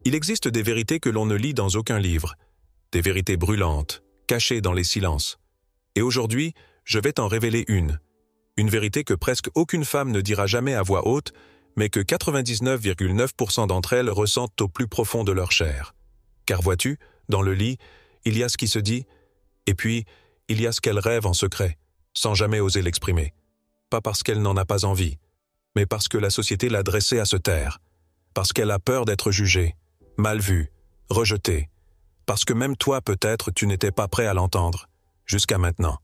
Il existe des vérités que l'on ne lit dans aucun livre, des vérités brûlantes, cachées dans les silences. Et aujourd'hui, je vais t'en révéler une vérité que presque aucune femme ne dira jamais à voix haute, mais que 99,9% d'entre elles ressentent au plus profond de leur chair. Car vois-tu, dans le lit, il y a ce qui se dit, et puis il y a ce qu'elle rêve en secret, sans jamais oser l'exprimer. Pas parce qu'elle n'en a pas envie, mais parce que la société l'a dressée à se taire, parce qu'elle a peur d'être jugée, mal vue, rejetée, parce que même toi peut-être tu n'étais pas prêt à l'entendre, jusqu'à maintenant.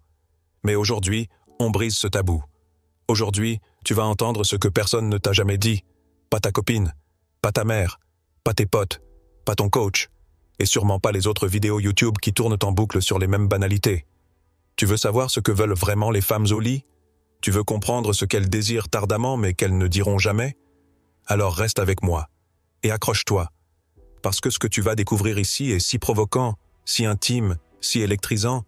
Mais aujourd'hui, on brise ce tabou. Aujourd'hui, tu vas entendre ce que personne ne t'a jamais dit, pas ta copine, pas ta mère, pas tes potes, pas ton coach, et sûrement pas les autres vidéos YouTube qui tournent en boucle sur les mêmes banalités. Tu veux savoir ce que veulent vraiment les femmes au lit? Tu veux comprendre ce qu'elles désirent ardemment mais qu'elles ne diront jamais? Alors reste avec moi, et accroche-toi, parce que ce que tu vas découvrir ici est si provoquant, si intime, si électrisant,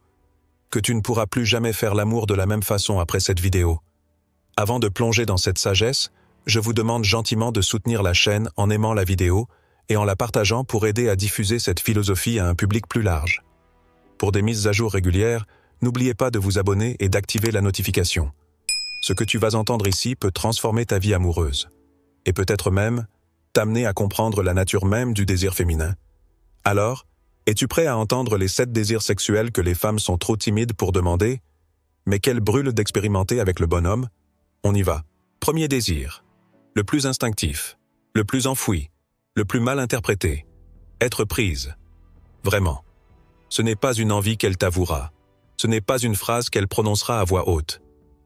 que tu ne pourras plus jamais faire l'amour de la même façon après cette vidéo. Avant de plonger dans cette sagesse, je vous demande gentiment de soutenir la chaîne en aimant la vidéo et en la partageant pour aider à diffuser cette philosophie à un public plus large. Pour des mises à jour régulières, n'oubliez pas de vous abonner et d'activer la notification. Ce que tu vas entendre ici peut transformer ta vie amoureuse, et peut-être même t'amener à comprendre la nature même du désir féminin. Alors, es-tu prêt à entendre les 7 désirs sexuels que les femmes sont trop timides pour demander, mais qu'elles brûlent d'expérimenter avec le bonhomme? On y va. Premier désir. Le plus instinctif, le plus enfoui, le plus mal interprété. Être prise. Vraiment. Ce n'est pas une envie qu'elle t'avouera. Ce n'est pas une phrase qu'elle prononcera à voix haute.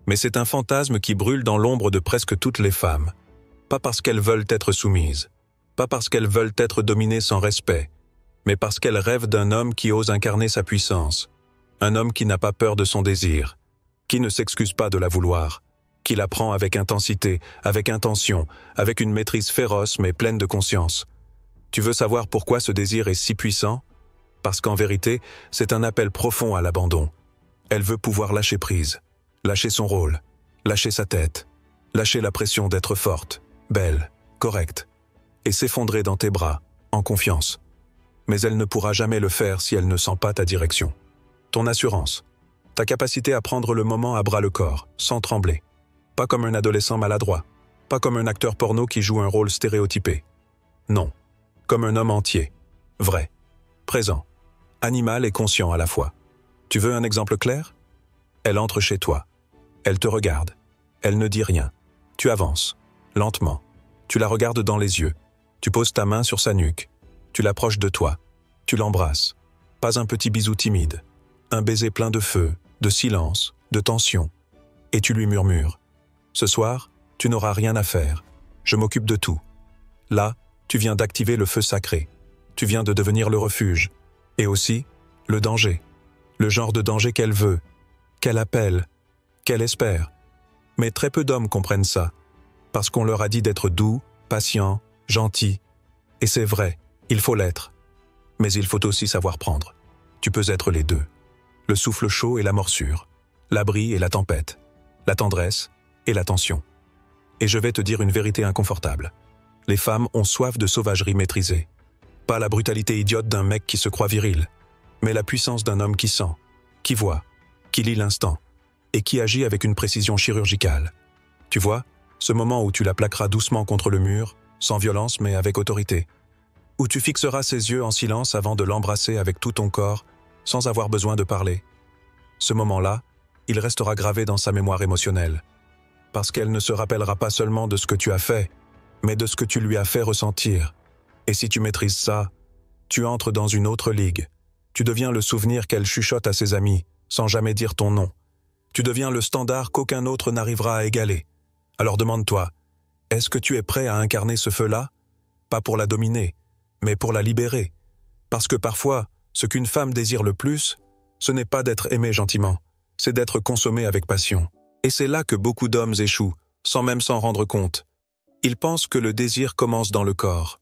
Mais c'est un fantasme qui brûle dans l'ombre de presque toutes les femmes. Pas parce qu'elles veulent être soumises. Pas parce qu'elles veulent être dominées sans respect. Mais parce qu'elles rêvent d'un homme qui ose incarner sa puissance. Un homme qui n'a pas peur de son désir. Qui ne s'excuse pas de la vouloir. Qui la prend avec intensité, avec intention, avec une maîtrise féroce mais pleine de conscience. Tu veux savoir pourquoi ce désir est si puissant? Parce qu'en vérité, c'est un appel profond à l'abandon. Elle veut pouvoir lâcher prise, lâcher son rôle, lâcher sa tête, lâcher la pression d'être forte, belle, correcte, et s'effondrer dans tes bras, en confiance. Mais elle ne pourra jamais le faire si elle ne sent pas ta direction. Ton assurance, ta capacité à prendre le moment à bras le corps, sans trembler. Pas comme un adolescent maladroit, pas comme un acteur porno qui joue un rôle stéréotypé. Non, comme un homme entier, vrai, présent, animal et conscient à la fois. Tu veux un exemple clair? Elle entre chez toi, elle te regarde, elle ne dit rien. Tu avances, lentement, tu la regardes dans les yeux, tu poses ta main sur sa nuque, tu l'approches de toi, tu l'embrasses. Pas un petit bisou timide, un baiser plein de feu, de silence, de tension, et tu lui murmures. Ce soir, tu n'auras rien à faire. Je m'occupe de tout. Là, tu viens d'activer le feu sacré. Tu viens de devenir le refuge. Et aussi, le danger. Le genre de danger qu'elle veut, qu'elle appelle, qu'elle espère. Mais très peu d'hommes comprennent ça. Parce qu'on leur a dit d'être doux, patient, gentil. Et c'est vrai, il faut l'être. Mais il faut aussi savoir prendre. Tu peux être les deux. Le souffle chaud et la morsure. L'abri et la tempête. La tendresse et l'attention. Et je vais te dire une vérité inconfortable. Les femmes ont soif de sauvagerie maîtrisée. Pas la brutalité idiote d'un mec qui se croit viril, mais la puissance d'un homme qui sent, qui voit, qui lit l'instant, et qui agit avec une précision chirurgicale. Tu vois, ce moment où tu la plaqueras doucement contre le mur, sans violence mais avec autorité. Où tu fixeras ses yeux en silence avant de l'embrasser avec tout ton corps, sans avoir besoin de parler. Ce moment-là, il restera gravé dans sa mémoire émotionnelle. Parce qu'elle ne se rappellera pas seulement de ce que tu as fait, mais de ce que tu lui as fait ressentir. Et si tu maîtrises ça, tu entres dans une autre ligue. Tu deviens le souvenir qu'elle chuchote à ses amis, sans jamais dire ton nom. Tu deviens le standard qu'aucun autre n'arrivera à égaler. Alors demande-toi, est-ce que tu es prêt à incarner ce feu-là? Pas pour la dominer, mais pour la libérer. Parce que parfois, ce qu'une femme désire le plus, ce n'est pas d'être aimée gentiment, c'est d'être consommée avec passion. Et c'est là que beaucoup d'hommes échouent, sans même s'en rendre compte. Ils pensent que le désir commence dans le corps.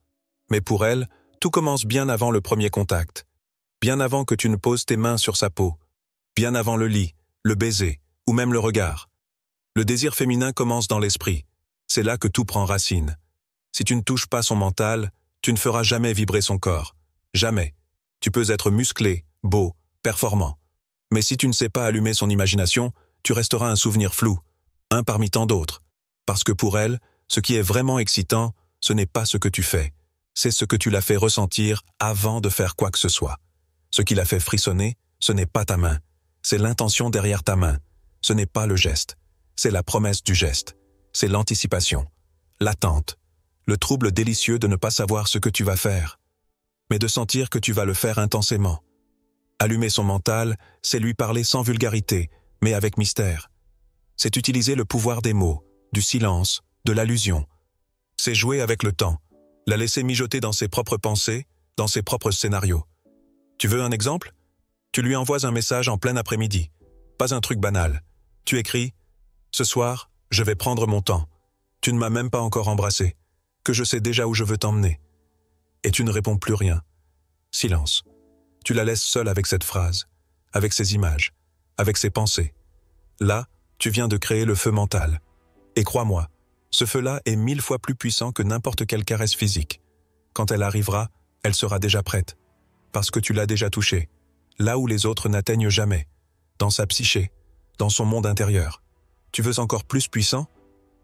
Mais pour elles, tout commence bien avant le premier contact. Bien avant que tu ne poses tes mains sur sa peau. Bien avant le lit, le baiser, ou même le regard. Le désir féminin commence dans l'esprit. C'est là que tout prend racine. Si tu ne touches pas son mental, Tu ne feras jamais vibrer son corps. Jamais. Tu peux être musclé, beau, performant. Mais si tu ne sais pas allumer son imagination, tu resteras un souvenir flou, un parmi tant d'autres. Parce que pour elle, ce qui est vraiment excitant, ce n'est pas ce que tu fais. C'est ce que tu l'as fait ressentir avant de faire quoi que ce soit. Ce qui l'a fait frissonner, ce n'est pas ta main. C'est l'intention derrière ta main. Ce n'est pas le geste. C'est la promesse du geste. C'est l'anticipation, l'attente, le trouble délicieux de ne pas savoir ce que tu vas faire, mais de sentir que tu vas le faire intensément. Allumer son mental, c'est lui parler sans vulgarité, mais avec mystère. C'est utiliser le pouvoir des mots, du silence, de l'allusion. C'est jouer avec le temps, la laisser mijoter dans ses propres pensées, dans ses propres scénarios. Tu veux un exemple? Tu lui envoies un message en plein après-midi. Pas un truc banal. Tu écris « Ce soir, je vais prendre mon temps. Tu ne m'as même pas encore embrassé, que je sais déjà où je veux t'emmener. » Et tu ne réponds plus rien. Silence. Tu la laisses seule avec cette phrase, avec ces images, avec ses pensées. Là, tu viens de créer le feu mental. Et crois-moi, ce feu-là est 1000 fois plus puissant que n'importe quelle caresse physique. Quand elle arrivera, elle sera déjà prête. Parce que tu l'as déjà touchée, là où les autres n'atteignent jamais, dans sa psyché, dans son monde intérieur. Tu veux encore plus puissant?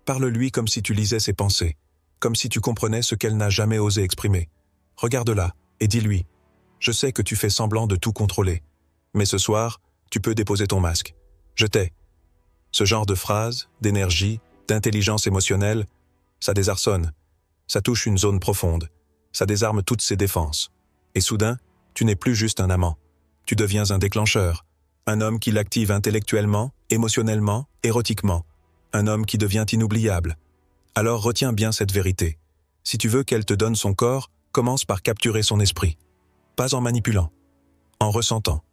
Parle-lui comme si tu lisais ses pensées, comme si tu comprenais ce qu'elle n'a jamais osé exprimer. Regarde-la et dis-lui « Je sais que tu fais semblant de tout contrôler, mais ce soir, tu peux déposer ton masque. Je t'ai. » Ce genre de phrase, d'énergie, d'intelligence émotionnelle, ça désarçonne, ça touche une zone profonde, ça désarme toutes ses défenses. Et soudain, tu n'es plus juste un amant. Tu deviens un déclencheur, un homme qui l'active intellectuellement, émotionnellement, érotiquement, un homme qui devient inoubliable. Alors retiens bien cette vérité. Si tu veux qu'elle te donne son corps, commence par capturer son esprit. Pas en manipulant, en ressentant,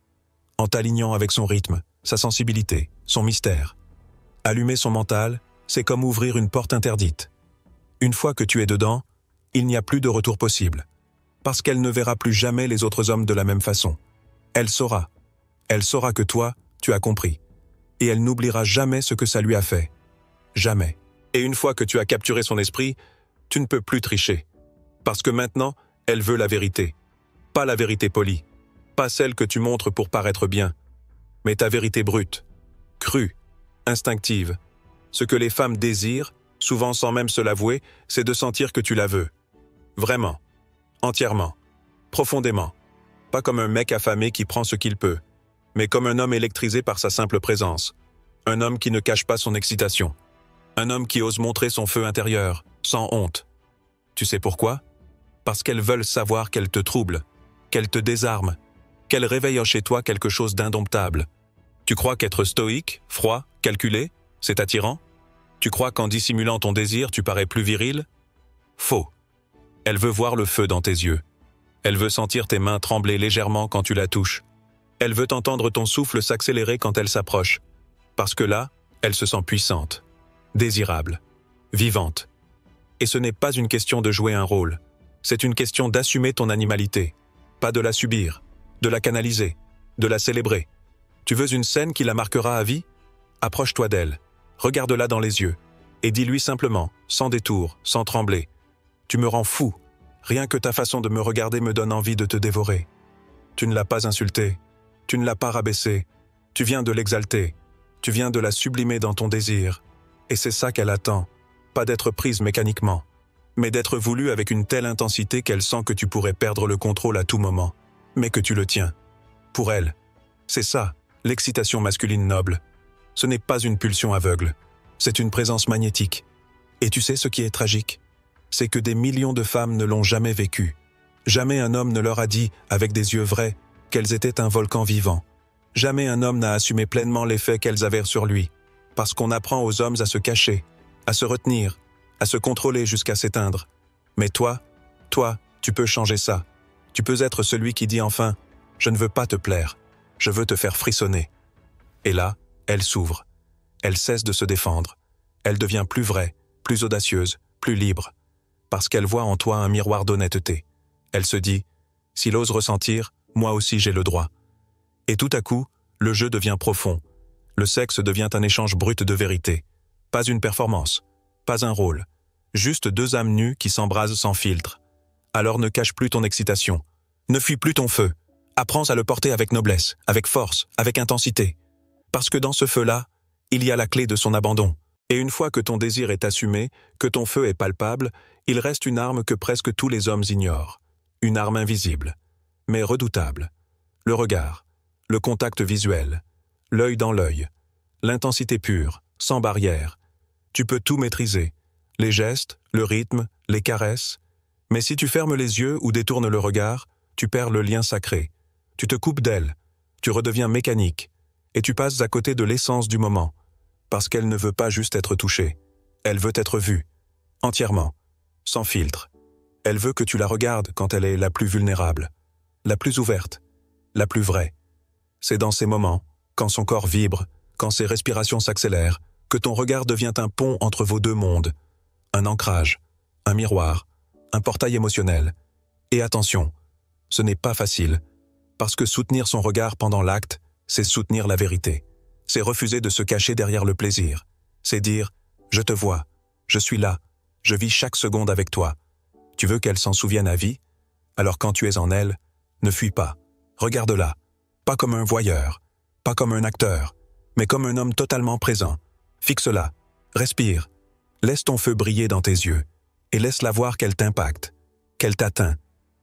en t'alignant avec son rythme, sa sensibilité, son mystère. Allumer son mental, c'est comme ouvrir une porte interdite. Une fois que tu es dedans, il n'y a plus de retour possible. Parce qu'elle ne verra plus jamais les autres hommes de la même façon. Elle saura que toi, tu as compris. Et elle n'oubliera jamais ce que ça lui a fait. Jamais. Et une fois que tu as capturé son esprit, tu ne peux plus tricher. Parce que maintenant, elle veut la vérité. Pas la vérité polie. Pas celle que tu montres pour paraître bien. Mais ta vérité brute, crue, instinctive. Ce que les femmes désirent, souvent sans même se l'avouer, c'est de sentir que tu la veux. Vraiment. Entièrement. Profondément. Pas comme un mec affamé qui prend ce qu'il peut, mais comme un homme électrisé par sa simple présence. Un homme qui ne cache pas son excitation. Un homme qui ose montrer son feu intérieur, sans honte. Tu sais pourquoi? Parce qu'elles veulent savoir qu'elles te troublent, qu'elles te désarment, qu'elles réveillent chez toi quelque chose d'indomptable. Tu crois qu'être stoïque, froid, calculé, c'est attirant? Tu crois qu'en dissimulant ton désir, tu parais plus viril? Faux. Elle veut voir le feu dans tes yeux. Elle veut sentir tes mains trembler légèrement quand tu la touches. Elle veut entendre ton souffle s'accélérer quand elle s'approche. Parce que là, elle se sent puissante, désirable, vivante. Et ce n'est pas une question de jouer un rôle. C'est une question d'assumer ton animalité. Pas de la subir, de la canaliser, de la célébrer. Tu veux une scène qui la marquera à vie? Approche-toi d'elle, regarde-la dans les yeux, et dis-lui simplement, sans détour, sans trembler. Tu me rends fou. Rien que ta façon de me regarder me donne envie de te dévorer. Tu ne l'as pas insultée, tu ne l'as pas rabaissée, tu viens de l'exalter, tu viens de la sublimer dans ton désir. Et c'est ça qu'elle attend, pas d'être prise mécaniquement, mais d'être voulue avec une telle intensité qu'elle sent que tu pourrais perdre le contrôle à tout moment, mais que tu le tiens. Pour elle, c'est ça, l'excitation masculine noble. Ce n'est pas une pulsion aveugle, c'est une présence magnétique. Et tu sais ce qui est tragique? C'est que des millions de femmes ne l'ont jamais vécu. Jamais un homme ne leur a dit, avec des yeux vrais, qu'elles étaient un volcan vivant. Jamais un homme n'a assumé pleinement l'effet qu'elles avaient sur lui. Parce qu'on apprend aux hommes à se cacher, à se retenir, à se contrôler jusqu'à s'éteindre. Mais toi, tu peux changer ça. Tu peux être celui qui dit enfin « Je ne veux pas te plaire, je veux te faire frissonner ». Et là, elle s'ouvre. Elle cesse de se défendre. Elle devient plus vraie, plus audacieuse, plus libre. Parce qu'elle voit en toi un miroir d'honnêteté. Elle se dit « S'il ose ressentir, moi aussi j'ai le droit ». Et tout à coup, le jeu devient profond. Le sexe devient un échange brut de vérité. Pas une performance, pas un rôle. Juste deux âmes nues qui s'embrasent sans filtre. Alors ne cache plus ton excitation. Ne fuis plus ton feu. Apprends à le porter avec noblesse, avec force, avec intensité. Parce que dans ce feu-là, il y a la clé de son abandon. Et une fois que ton désir est assumé, que ton feu est palpable, il reste une arme que presque tous les hommes ignorent. Une arme invisible, mais redoutable. Le regard, le contact visuel, l'œil dans l'œil, l'intensité pure, sans barrière. Tu peux tout maîtriser, les gestes, le rythme, les caresses. Mais si tu fermes les yeux ou détournes le regard, tu perds le lien sacré. Tu te coupes d'elle, tu redeviens mécanique, et tu passes à côté de l'essence du moment, parce qu'elle ne veut pas juste être touchée, elle veut être vue, entièrement, sans filtre. Elle veut que tu la regardes quand elle est la plus vulnérable, la plus ouverte, la plus vraie. C'est dans ces moments, quand son corps vibre, quand ses respirations s'accélèrent, que ton regard devient un pont entre vos deux mondes, un ancrage, un miroir, un portail émotionnel. Et attention, ce n'est pas facile, parce que soutenir son regard pendant l'acte, c'est soutenir la vérité. C'est refuser de se cacher derrière le plaisir. C'est dire « Je te vois, je suis là, je vis chaque seconde avec toi ». Tu veux qu'elle s'en souvienne à vie? Alors quand tu es en elle, ne fuis pas. Regarde-la, pas comme un voyeur, pas comme un acteur, mais comme un homme totalement présent. Fixe-la, respire, laisse ton feu briller dans tes yeux, et laisse-la voir qu'elle t'impacte, qu'elle t'atteint.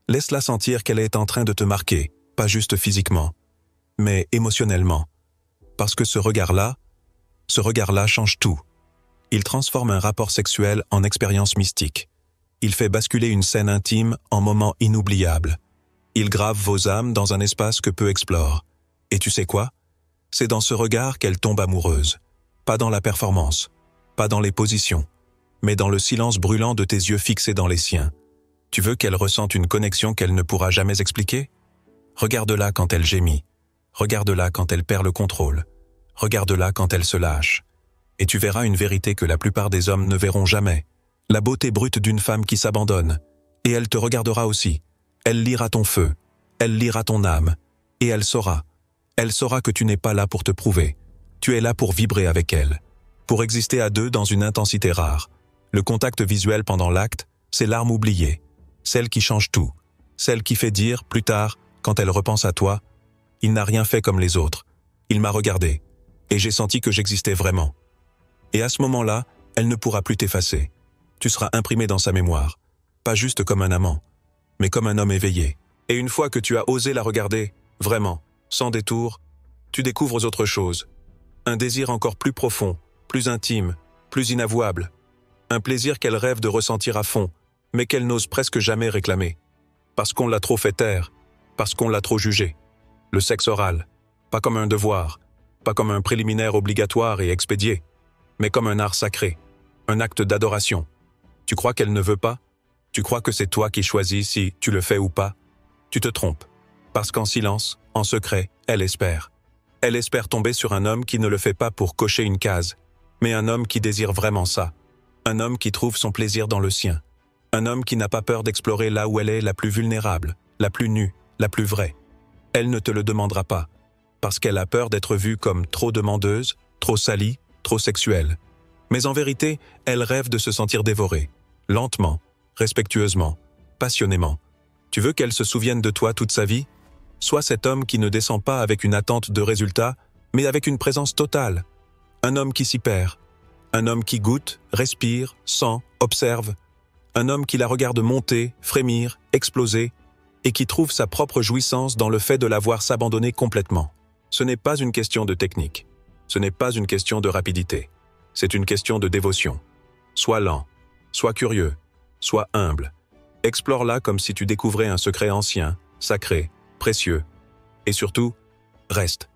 Laisse-la sentir qu'elle est en train de te marquer, pas juste physiquement, mais émotionnellement. Parce que ce regard-là change tout. Il transforme un rapport sexuel en expérience mystique. Il fait basculer une scène intime en moment inoubliable. Il grave vos âmes dans un espace que peu explorent. Et tu sais quoi? C'est dans ce regard qu'elle tombe amoureuse. Pas dans la performance, pas dans les positions, mais dans le silence brûlant de tes yeux fixés dans les siens. Tu veux qu'elle ressente une connexion qu'elle ne pourra jamais expliquer? Regarde-la quand elle gémit. Regarde-la quand elle perd le contrôle. Regarde-la quand elle se lâche. Et tu verras une vérité que la plupart des hommes ne verront jamais. La beauté brute d'une femme qui s'abandonne. Et elle te regardera aussi. Elle lira ton feu. Elle lira ton âme. Et elle saura. Elle saura que tu n'es pas là pour te prouver. Tu es là pour vibrer avec elle. Pour exister à deux dans une intensité rare. Le contact visuel pendant l'acte, c'est l'arme oubliée. Celle qui change tout. Celle qui fait dire, plus tard, quand elle repense à toi, « Il n'a rien fait comme les autres. Il m'a regardé. Et j'ai senti que j'existais vraiment. » Et à ce moment-là, elle ne pourra plus t'effacer. Tu seras imprimé dans sa mémoire. Pas juste comme un amant, mais comme un homme éveillé. Et une fois que tu as osé la regarder, vraiment, sans détour, tu découvres autre chose. Un désir encore plus profond, plus intime, plus inavouable. Un plaisir qu'elle rêve de ressentir à fond, mais qu'elle n'ose presque jamais réclamer. Parce qu'on l'a trop fait taire, parce qu'on l'a trop jugé. Le sexe oral, pas comme un devoir, pas comme un préliminaire obligatoire et expédié, mais comme un art sacré, un acte d'adoration. Tu crois qu'elle ne veut pas? Tu crois que c'est toi qui choisis si tu le fais ou pas? Tu te trompes, parce qu'en silence, en secret, elle espère. Elle espère tomber sur un homme qui ne le fait pas pour cocher une case, mais un homme qui désire vraiment ça. Un homme qui trouve son plaisir dans le sien. Un homme qui n'a pas peur d'explorer là où elle est la plus vulnérable, la plus nue, la plus vraie. Elle ne te le demandera pas, parce qu'elle a peur d'être vue comme trop demandeuse, trop salie, trop sexuelle. Mais en vérité, elle rêve de se sentir dévorée, lentement, respectueusement, passionnément. Tu veux qu'elle se souvienne de toi toute sa vie? Sois cet homme qui ne descend pas avec une attente de résultat, mais avec une présence totale. Un homme qui s'y perd. Un homme qui goûte, respire, sent, observe. Un homme qui la regarde monter, frémir, exploser, et qui trouve sa propre jouissance dans le fait de la voir s'abandonner complètement. Ce n'est pas une question de technique. Ce n'est pas une question de rapidité. C'est une question de dévotion. Sois lent, sois curieux, sois humble. Explore-la comme si tu découvrais un secret ancien, sacré, précieux. Et surtout, reste.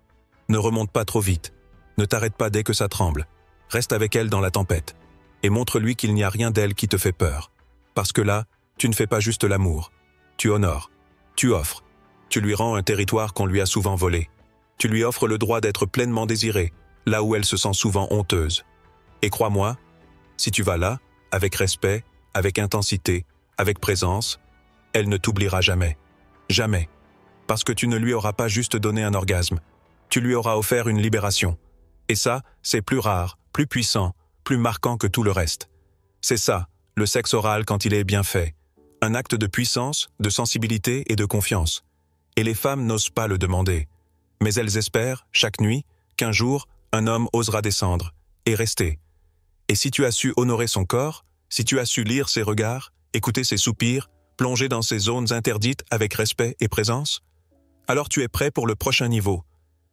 Ne remonte pas trop vite. Ne t'arrête pas dès que ça tremble. Reste avec elle dans la tempête. Et montre-lui qu'il n'y a rien d'elle qui te fait peur. Parce que là, tu ne fais pas juste l'amour. Tu honores. Tu offres. Tu lui rends un territoire qu'on lui a souvent volé. Tu lui offres le droit d'être pleinement désirée, là où elle se sent souvent honteuse. Et crois-moi, si tu vas là, avec respect, avec intensité, avec présence, elle ne t'oubliera jamais. Jamais. Parce que tu ne lui auras pas juste donné un orgasme. Tu lui auras offert une libération. Et ça, c'est plus rare, plus puissant, plus marquant que tout le reste. C'est ça, le sexe oral quand il est bien fait. Un acte de puissance, de sensibilité et de confiance. Et les femmes n'osent pas le demander. Mais elles espèrent, chaque nuit, qu'un jour, un homme osera descendre et rester. Et si tu as su honorer son corps, si tu as su lire ses regards, écouter ses soupirs, plonger dans ces zones interdites avec respect et présence, alors tu es prêt pour le prochain niveau,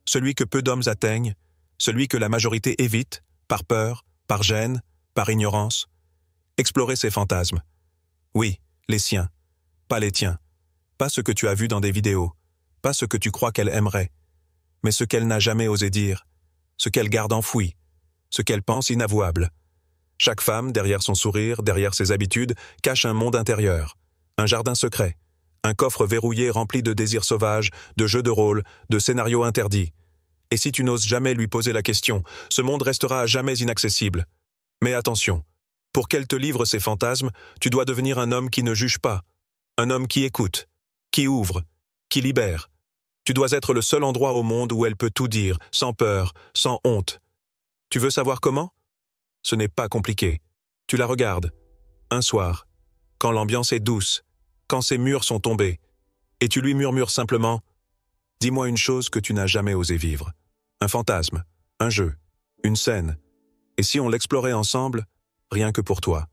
celui que peu d'hommes atteignent, celui que la majorité évite, par peur, par gêne, par ignorance. Explorer ses fantasmes. Oui, les siens, pas les tiens, pas ce que tu as vu dans des vidéos, pas ce que tu crois qu'elle aimerait, mais ce qu'elle n'a jamais osé dire, ce qu'elle garde enfoui, ce qu'elle pense inavouable. Chaque femme, derrière son sourire, derrière ses habitudes, cache un monde intérieur, un jardin secret, un coffre verrouillé rempli de désirs sauvages, de jeux de rôle, de scénarios interdits. Et si tu n'oses jamais lui poser la question, ce monde restera à jamais inaccessible. Mais attention, pour qu'elle te livre ses fantasmes, tu dois devenir un homme qui ne juge pas, un homme qui écoute, qui ouvre, qui libère. Tu dois être le seul endroit au monde où elle peut tout dire, sans peur, sans honte. Tu veux savoir comment? Ce n'est pas compliqué. Tu la regardes, un soir, quand l'ambiance est douce, quand ses murs sont tombés, et tu lui murmures simplement « Dis-moi une chose que tu n'as jamais osé vivre. Un fantasme, un jeu, une scène. Et si on l'explorait ensemble, rien que pour toi.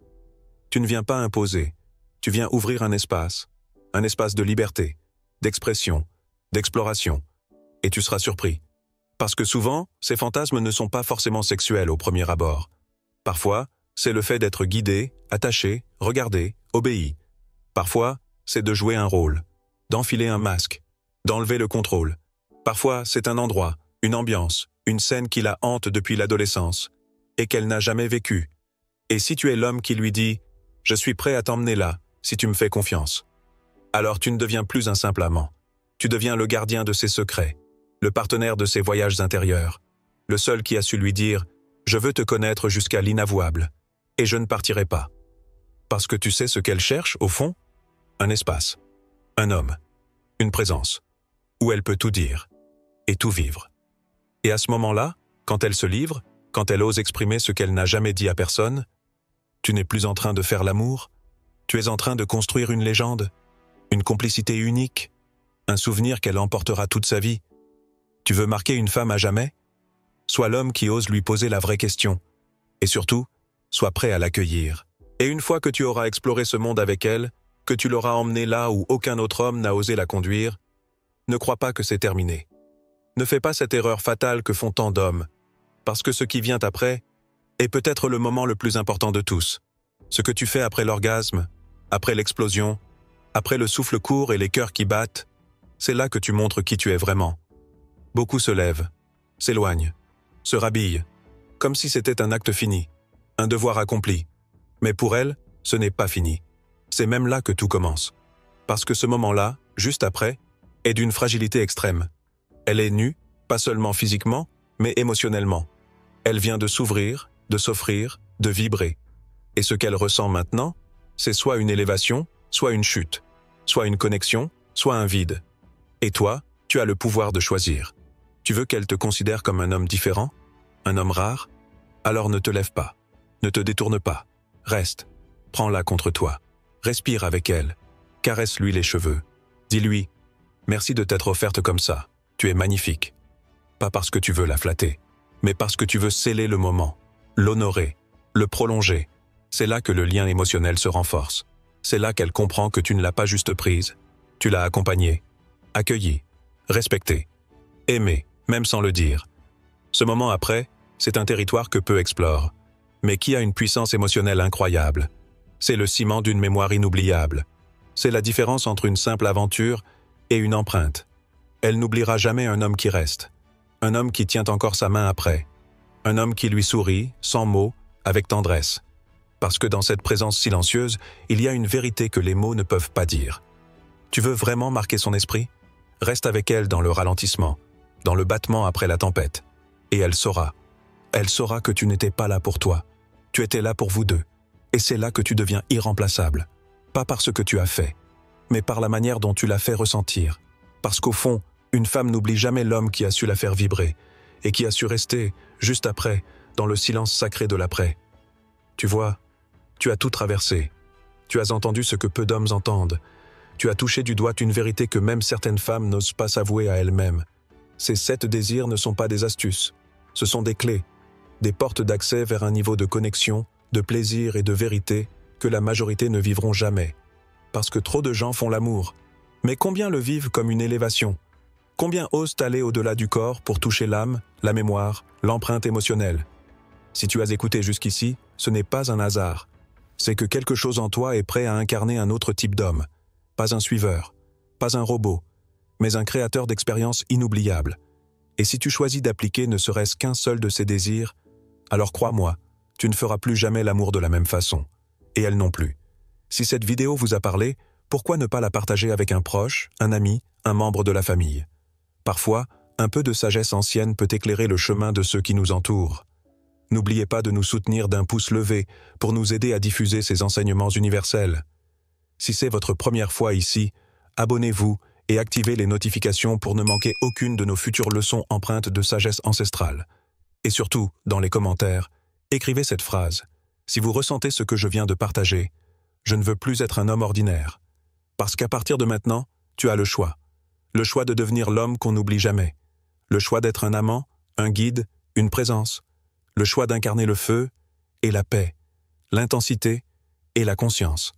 Tu ne viens pas imposer, tu viens ouvrir un espace de liberté, d'expression, d'exploration. Et tu seras surpris. Parce que souvent, ces fantasmes ne sont pas forcément sexuels au premier abord. Parfois, c'est le fait d'être guidé, attaché, regardé, obéi. Parfois, c'est de jouer un rôle, d'enfiler un masque, d'enlever le contrôle. Parfois, c'est un endroit, une ambiance, une scène qui la hante depuis l'adolescence et qu'elle n'a jamais vécue. Et si tu es l'homme qui lui dit « Je suis prêt à t'emmener là, si tu me fais confiance », alors tu ne deviens plus un simple amant. Tu deviens le gardien de ses secrets, le partenaire de ses voyages intérieurs, le seul qui a su lui dire « Je veux te connaître jusqu'à l'inavouable, et je ne partirai pas ». Parce que tu sais ce qu'elle cherche, au fond? Un espace, un homme, une présence, où elle peut tout dire et tout vivre. Et à ce moment-là, quand elle se livre, quand elle ose exprimer ce qu'elle n'a jamais dit à personne, tu n'es plus en train de faire l'amour, tu es en train de construire une légende, une complicité unique, un souvenir qu'elle emportera toute sa vie. Tu veux marquer une femme à jamais? Sois l'homme qui ose lui poser la vraie question. Et surtout, sois prêt à l'accueillir. Et une fois que tu auras exploré ce monde avec elle, que tu l'auras emmenée là où aucun autre homme n'a osé la conduire, ne crois pas que c'est terminé. Ne fais pas cette erreur fatale que font tant d'hommes, parce que ce qui vient après est peut-être le moment le plus important de tous. Ce que tu fais après l'orgasme, après l'explosion, après le souffle court et les cœurs qui battent, c'est là que tu montres qui tu es vraiment. Beaucoup se lèvent, s'éloignent, se rhabillent, comme si c'était un acte fini, un devoir accompli. Mais pour elle, ce n'est pas fini. C'est même là que tout commence. Parce que ce moment-là, juste après, est d'une fragilité extrême. Elle est nue, pas seulement physiquement, mais émotionnellement. Elle vient de s'ouvrir, de s'offrir, de vibrer. Et ce qu'elle ressent maintenant, c'est soit une élévation, soit une chute, soit une connexion, soit un vide. Et toi, tu as le pouvoir de choisir. Tu veux qu'elle te considère comme un homme différent, un homme rare? Alors ne te lève pas, ne te détourne pas, reste, prends-la contre toi, respire avec elle, caresse-lui les cheveux, dis-lui « Merci de t'être offerte comme ça, tu es magnifique ». Pas parce que tu veux la flatter, mais parce que tu veux sceller le moment, l'honorer, le prolonger. C'est là que le lien émotionnel se renforce. C'est là qu'elle comprend que tu ne l'as pas juste prise. Tu l'as accompagnée, accueillie, respectée, aimée, même sans le dire. Ce moment après, c'est un territoire que peu explorent, mais qui a une puissance émotionnelle incroyable. C'est le ciment d'une mémoire inoubliable. C'est la différence entre une simple aventure et une empreinte. Elle n'oubliera jamais un homme qui reste, un homme qui tient encore sa main après, un homme qui lui sourit, sans mots, avec tendresse. Parce que dans cette présence silencieuse, il y a une vérité que les mots ne peuvent pas dire. Tu veux vraiment marquer son esprit? Reste avec elle dans le ralentissement, dans le battement après la tempête. Et elle saura que tu n'étais pas là pour toi. Tu étais là pour vous deux. Et c'est là que tu deviens irremplaçable. Pas par ce que tu as fait, mais par la manière dont tu l'as fait ressentir. Parce qu'au fond, une femme n'oublie jamais l'homme qui a su la faire vibrer et qui a su rester, juste après, dans le silence sacré de l'après. Tu vois, tu as tout traversé. Tu as entendu ce que peu d'hommes entendent. Tu as touché du doigt une vérité que même certaines femmes n'osent pas s'avouer à elles-mêmes. Ces 7 désirs ne sont pas des astuces. Ce sont des clés, des portes d'accès vers un niveau de connexion, de plaisir et de vérité que la majorité ne vivront jamais. Parce que trop de gens font l'amour. Mais combien le vivent comme une élévation? Combien osent aller au-delà du corps pour toucher l'âme, la mémoire, l'empreinte émotionnelle? Si tu as écouté jusqu'ici, ce n'est pas un hasard. C'est que quelque chose en toi est prêt à incarner un autre type d'homme. Pas un suiveur, pas un robot, mais un créateur d'expériences inoubliables. Et si tu choisis d'appliquer ne serait-ce qu'un seul de ces désirs, alors crois-moi, tu ne feras plus jamais l'amour de la même façon. Et elle non plus. Si cette vidéo vous a parlé, pourquoi ne pas la partager avec un proche, un ami, un membre de la famille? Parfois, un peu de sagesse ancienne peut éclairer le chemin de ceux qui nous entourent. N'oubliez pas de nous soutenir d'un pouce levé pour nous aider à diffuser ces enseignements universels. Si c'est votre première fois ici, abonnez-vous et activez les notifications pour ne manquer aucune de nos futures leçons empreintes de sagesse ancestrale. Et surtout, dans les commentaires, écrivez cette phrase. Si vous ressentez ce que je viens de partager, je ne veux plus être un homme ordinaire. Parce qu'à partir de maintenant, tu as le choix. Le choix de devenir l'homme qu'on n'oublie jamais. Le choix d'être un amant, un guide, une présence. Le choix d'incarner le feu et la paix, l'intensité et la conscience.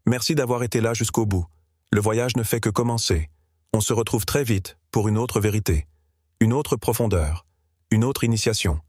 Merci d'avoir été là jusqu'au bout. Le voyage ne fait que commencer. On se retrouve très vite pour une autre vérité, une autre profondeur, une autre initiation.